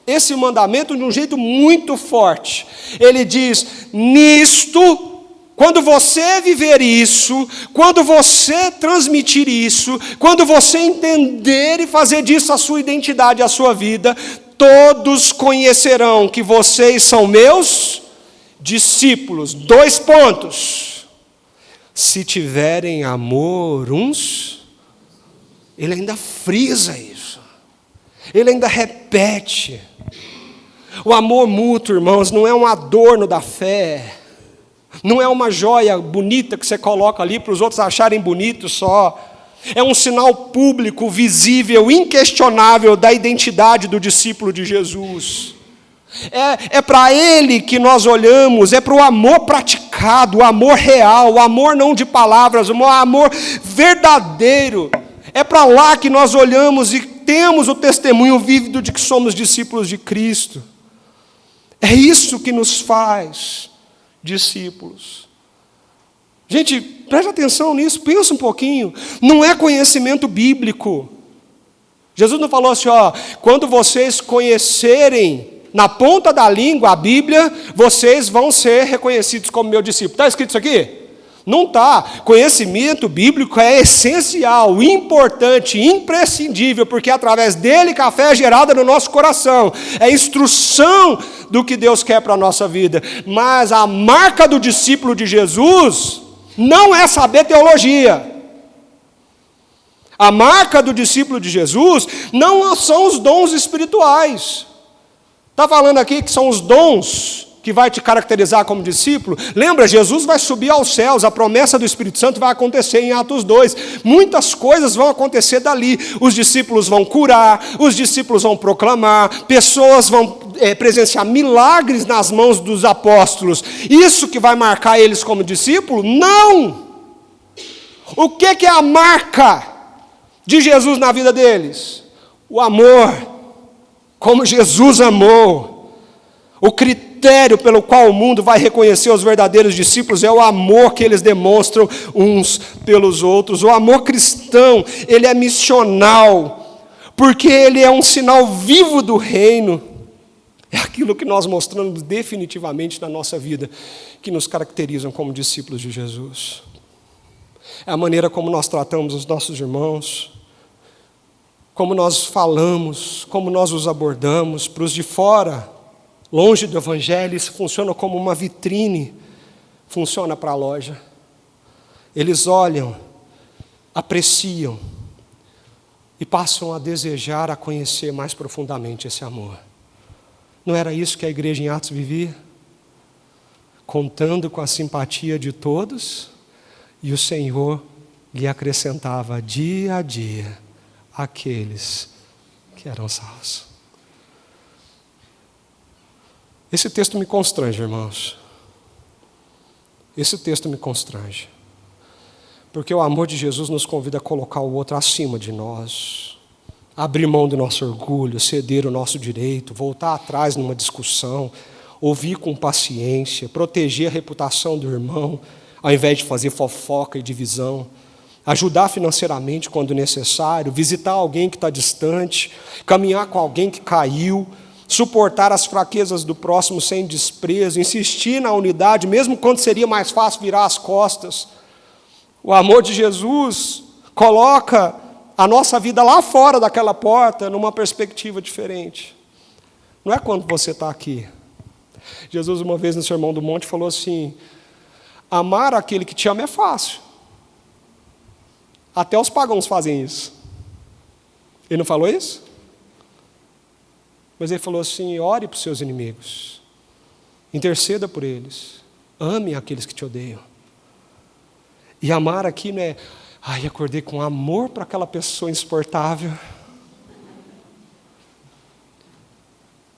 S1: esse mandamento de um jeito muito forte. Ele diz: nisto, quando você viver isso, quando você transmitir isso, quando você entender e fazer disso a sua identidade, a sua vida, todos conhecerão que vocês são meus discípulos. 2 pontos. Se tiverem amor uns, ele ainda frisa isso. Ele ainda repete. O amor mútuo, irmãos, não é um adorno da fé. Não é uma joia bonita que você coloca ali para os outros acharem bonito só. É um sinal público, visível, inquestionável da identidade do discípulo de Jesus. É para ele que nós olhamos, é para o amor praticado, o amor real, o amor não de palavras, o amor verdadeiro. É para lá que nós olhamos e temos o testemunho vívido de que somos discípulos de Cristo. É isso que nos faz discípulos. Gente, preste atenção nisso, pensa um pouquinho. Não é conhecimento bíblico. Jesus não falou assim, quando vocês conhecerem na ponta da língua a Bíblia, vocês vão ser reconhecidos como meu discípulo. Está escrito isso aqui? Não está. Conhecimento bíblico é essencial, importante, imprescindível, porque é através dele que a fé é gerada no nosso coração. É instrução do que Deus quer para a nossa vida. Mas a marca do discípulo de Jesus não é saber teologia. A marca do discípulo de Jesus não são os dons espirituais. Está falando aqui que são os dons que vai te caracterizar como discípulo? Lembra, Jesus vai subir aos céus, a promessa do Espírito Santo vai acontecer em Atos 2. Muitas coisas vão acontecer dali. Os discípulos vão curar, os discípulos vão proclamar, pessoas vão presenciar milagres nas mãos dos apóstolos, isso que vai marcar eles como discípulo? Não! O que é a marca de Jesus na vida deles? O amor, como Jesus amou. O critério pelo qual o mundo vai reconhecer os verdadeiros discípulos é o amor que eles demonstram uns pelos outros. O amor cristão, ele é missional, porque ele é um sinal vivo do reino. É aquilo que nós mostramos definitivamente na nossa vida, que nos caracterizam como discípulos de Jesus. É a maneira como nós tratamos os nossos irmãos, como nós falamos, como nós os abordamos. Para os de fora, longe do Evangelho, isso funciona como uma vitrine, funciona para a loja. Eles olham, apreciam e passam a desejar, a conhecer mais profundamente esse amor. Não era isso que a igreja em Atos vivia? Contando com a simpatia de todos, e o Senhor lhe acrescentava dia a dia aqueles que eram salvos. Esse texto me constrange, irmãos. Esse texto me constrange. Porque o amor de Jesus nos convida a colocar o outro acima de nós, abrir mão do nosso orgulho, ceder o nosso direito, voltar atrás numa discussão, ouvir com paciência, proteger a reputação do irmão, ao invés de fazer fofoca e divisão, ajudar financeiramente quando necessário, visitar alguém que está distante, caminhar com alguém que caiu, suportar as fraquezas do próximo sem desprezo, insistir na unidade, mesmo quando seria mais fácil virar as costas. O amor de Jesus coloca a nossa vida lá fora daquela porta, numa perspectiva diferente. Não é quando você está aqui. Jesus, uma vez no Sermão do Monte, falou assim: amar aquele que te ama é fácil. Até os pagãos fazem isso. Ele não falou isso? Mas ele falou assim: ore para os seus inimigos, interceda por eles, ame aqueles que te odeiam. E amar aqui não é, acordei com amor para aquela pessoa insuportável.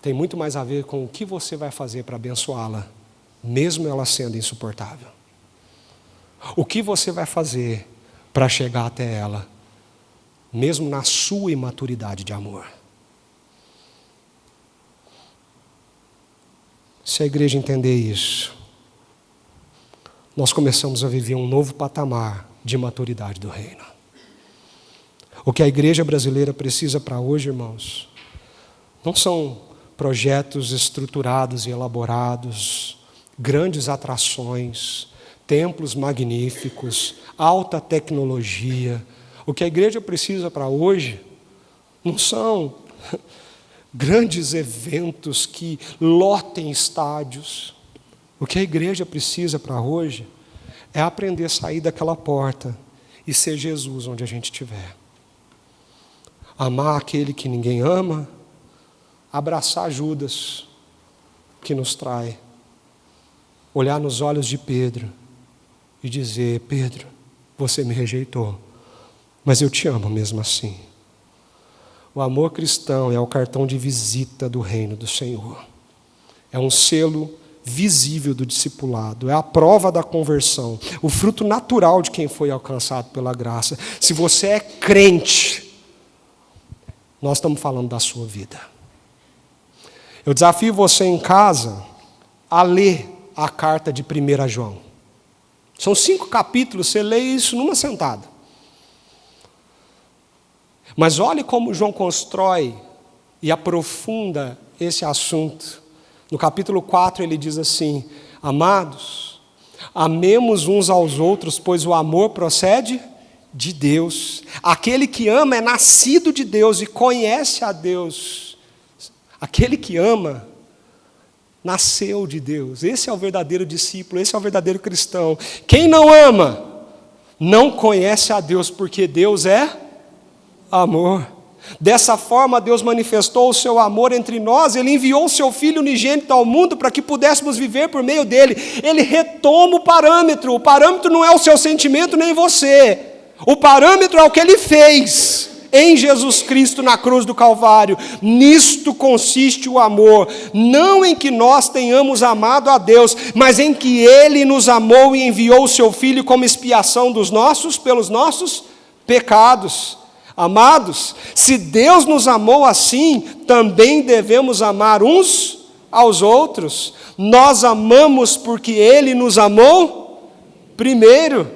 S1: Tem muito mais a ver com o que você vai fazer para abençoá-la, mesmo ela sendo insuportável. O que você vai fazer para chegar até ela, mesmo na sua imaturidade de amor. Se a igreja entender isso, nós começamos a viver um novo patamar de maturidade do reino. O que a igreja brasileira precisa para hoje, irmãos, não são projetos estruturados e elaborados, grandes atrações, templos magníficos, alta tecnologia. O que a igreja precisa para hoje não são grandes eventos que lotem estádios. O que a igreja precisa para hoje é aprender a sair daquela porta e ser Jesus onde a gente estiver. Amar aquele que ninguém ama, abraçar Judas, que nos trai, olhar nos olhos de Pedro e dizer: Pedro, você me rejeitou, mas eu te amo mesmo assim. O amor cristão é o cartão de visita do reino do Senhor. É um selo visível do discipulado, é a prova da conversão, o fruto natural de quem foi alcançado pela graça. Se você é crente, nós estamos falando da sua vida. Eu desafio você em casa a ler a carta de 1 João. São 5 capítulos, você lê isso numa sentada. Mas olhe como João constrói e aprofunda esse assunto. No capítulo 4 ele diz assim: amados, amemos uns aos outros, pois o amor procede de Deus. Aquele que ama é nascido de Deus e conhece a Deus. Aquele que ama nasceu de Deus. Esse é o verdadeiro discípulo, esse é o verdadeiro cristão. Quem não ama não conhece a Deus, porque Deus é amor. Dessa forma Deus manifestou o seu amor entre nós. Ele enviou o seu Filho unigênito ao mundo para que pudéssemos viver por meio dele. Ele retoma o parâmetro não é o seu sentimento nem você, o parâmetro é o que ele fez. em Jesus Cristo na cruz do Calvário. Nisto consiste o amor, não em que nós tenhamos amado a Deus, mas em que Ele nos amou e enviou o seu Filho como expiação pelos nossos pecados. Amados, se Deus nos amou assim, também devemos amar uns aos outros. Nós amamos porque Ele nos amou primeiro.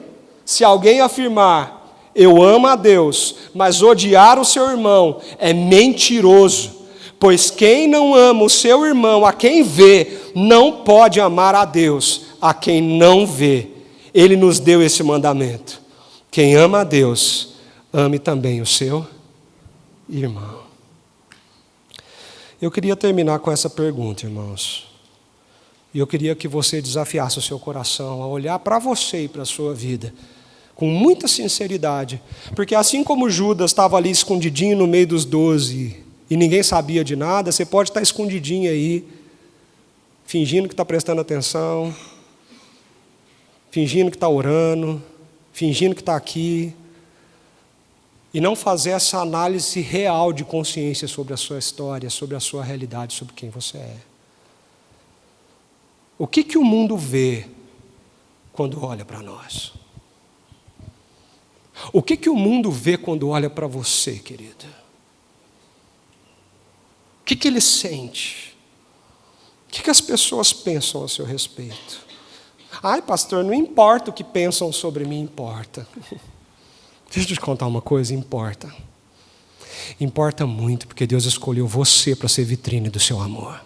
S1: Se alguém afirmar, eu amo a Deus, mas odiar o seu irmão, é mentiroso. Pois quem não ama o seu irmão, a quem vê, não pode amar a Deus, a quem não vê. Ele nos deu esse mandamento. Quem ama a Deus, ame também o seu irmão. Eu queria terminar com essa pergunta, irmãos. E eu queria que você desafiasse o seu coração a olhar para você e para a sua vida com muita sinceridade. Porque assim como Judas estava ali escondidinho no meio dos 12 e ninguém sabia de nada, você pode estar escondidinho aí, fingindo que está prestando atenção, fingindo que está orando, fingindo que está aqui, e não fazer essa análise real de consciência sobre a sua história, sobre a sua realidade, sobre quem você é. O que o mundo vê quando olha para nós? O que o mundo vê quando olha para você, querida? O que ele sente? O que as pessoas pensam a seu respeito? Ai, pastor, não importa o que pensam sobre mim, importa. Deixa eu te contar uma coisa, importa. Importa muito, porque Deus escolheu você para ser vitrine do seu amor.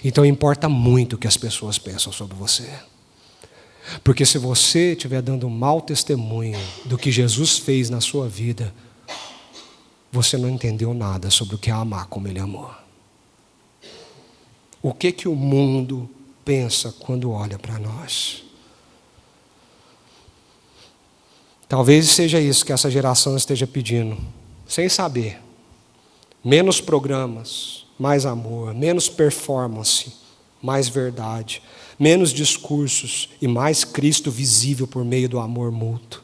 S1: Então importa muito o que as pessoas pensam sobre você. Porque se você estiver dando um mau testemunho do que Jesus fez na sua vida, você não entendeu nada sobre o que é amar como Ele amou. O que o mundo pensa quando olha para nós? Talvez seja isso que essa geração esteja pedindo, sem saber. Menos programas, mais amor, menos performance, mais verdade, menos discursos e mais Cristo visível por meio do amor mútuo.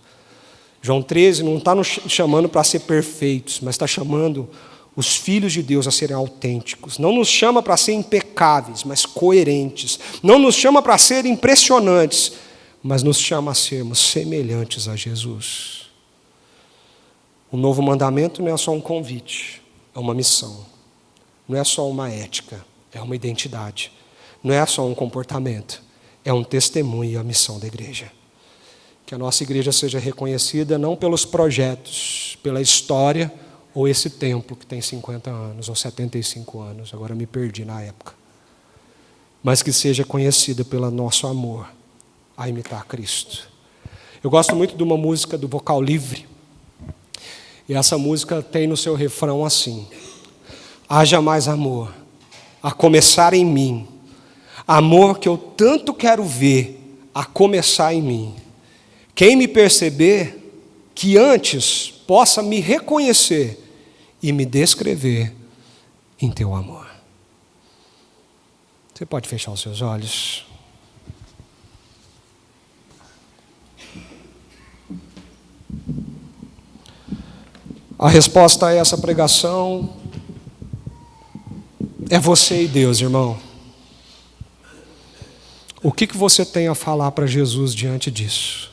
S1: João 13 não está nos chamando para ser perfeitos, mas está chamando os filhos de Deus a serem autênticos. Não nos chama para ser impecáveis, mas coerentes. Não nos chama para ser impressionantes, mas nos chama a sermos semelhantes a Jesus. O novo mandamento não é só um convite, é uma missão. Não é só uma ética, é uma identidade. Não é só um comportamento, é um testemunho e a missão da igreja. Que a nossa igreja seja reconhecida não pelos projetos, pela história, ou esse templo que tem 50 anos, ou 75 anos, agora me perdi na época. Mas que seja conhecida pelo nosso amor a imitar Cristo. Eu gosto muito de uma música do Vocal Livre, e essa música tem no seu refrão assim: haja mais amor, a começar em mim, amor que eu tanto quero ver, a começar em mim. Quem me perceber, que antes possa me reconhecer e me descrever em teu amor. Você pode fechar os seus olhos? A resposta a essa pregação é você e Deus, irmão. O que você tem a falar para Jesus diante disso?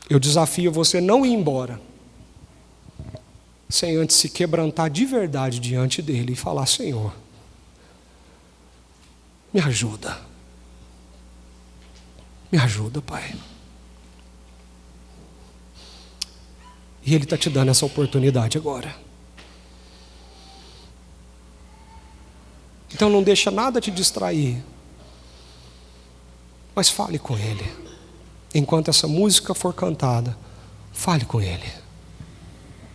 S1: Eu desafio você não ir embora sem antes se quebrantar de verdade diante dele e falar: Senhor, me ajuda. Me ajuda, Pai. E Ele está te dando essa oportunidade agora. Então não deixa nada te distrair, mas fale com Ele. Enquanto essa música for cantada, fale com Ele.